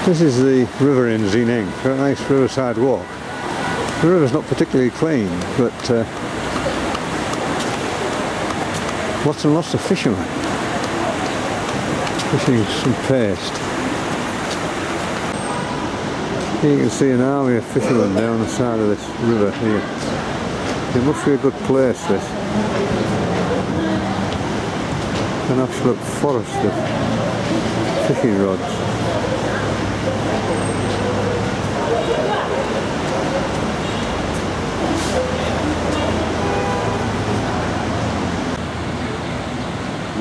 This is the river in Xining, a nice riverside walk. The river's not particularly clean, but lots and lots of fishermen fishing some paste. Here you can see an army of fishermen down the side of this river here. It must be a good place, this. An absolute forest of fishing rods.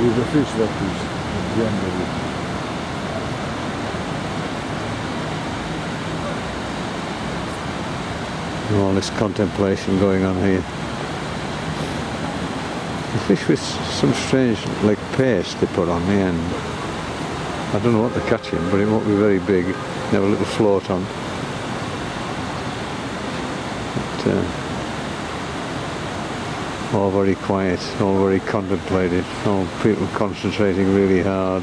The fish that is generally. All this contemplation going on here. The fish with some strange like paste they put on the end. I don't know what they're catching, but it won't be very big. They have a little float on. But, all very quiet, all very contemplated, all people concentrating really hard.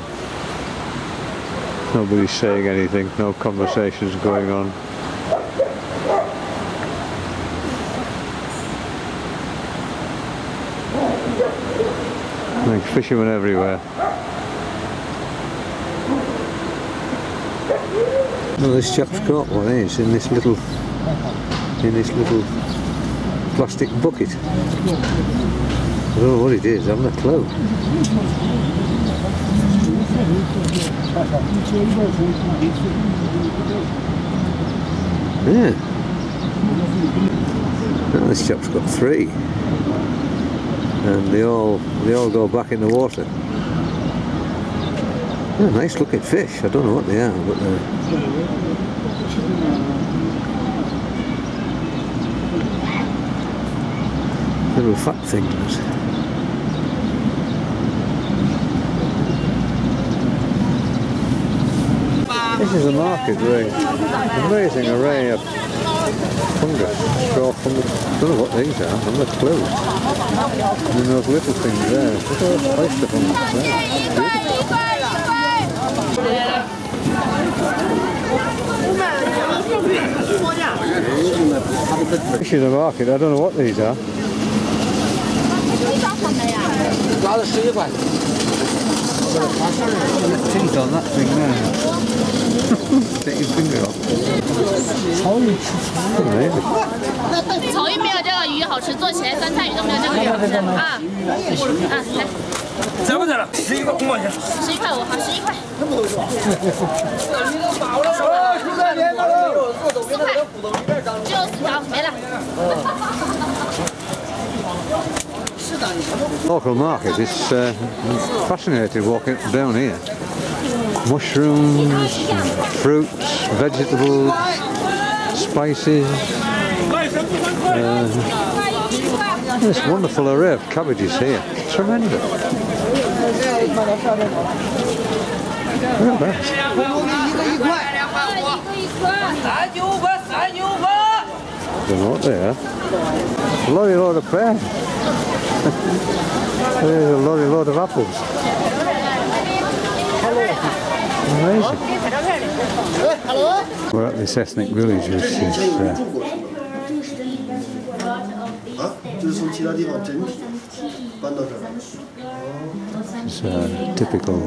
Nobody's saying anything, no conversations going on. Like fishermen everywhere. Well, this chap's caught one, is in this little plastic bucket. I don't know what it is, I haven't a clue. Yeah. Well, this chap's got 3. And they all go back in the water. Oh, nice looking fish. I don't know what they are, but they're little fat things. This is a market with an amazing array of fungus, straw fungus. I don't know what these are, I haven't a clue. And then those little things there, look at those oyster fungus there. This is a market, I don't know what these are. Teeth on that thing there. Take your finger off. Amazing. 草鱼没有这个鱼好吃，做起来酸菜鱼都没有这个鱼好吃啊！来，在不在了？11块5毛钱。11块5，好，11块。只有4条，没了。 Local market, it's fascinating walking down here. Mushrooms, fruits, vegetables, spices. This wonderful array of cabbages here. Tremendous. Look at that. I don't know what they are. A load of pears. There's a load of apples. Amazing. We're at this ethnic village, which is it's a typical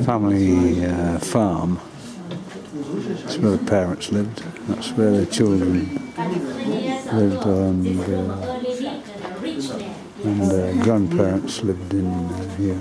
family farm. That's where the parents lived. That's where the children lived, and grandparents lived in here.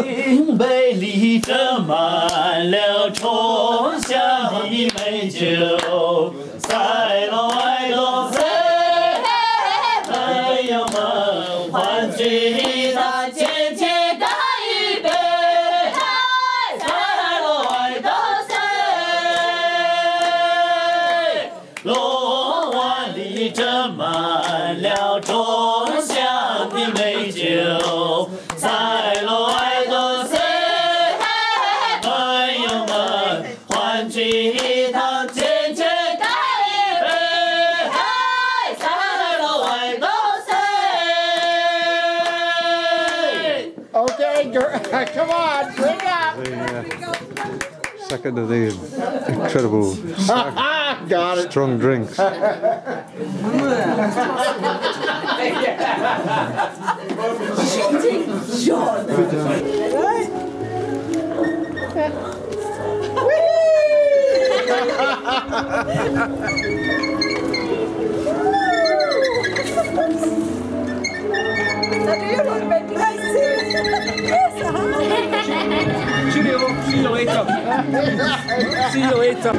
冰杯里斟满了醇香的美酒，塞了外头塞，太阳满。聚堂前前干一杯，三罗爱到谁？龙碗里斟满了中香的美酒，三罗爱到谁？朋友们欢聚堂前前干一杯，三罗爱到谁？ Okay, come on, drink up. The second of these incredible Got it. strong drinks. See you later. See you later.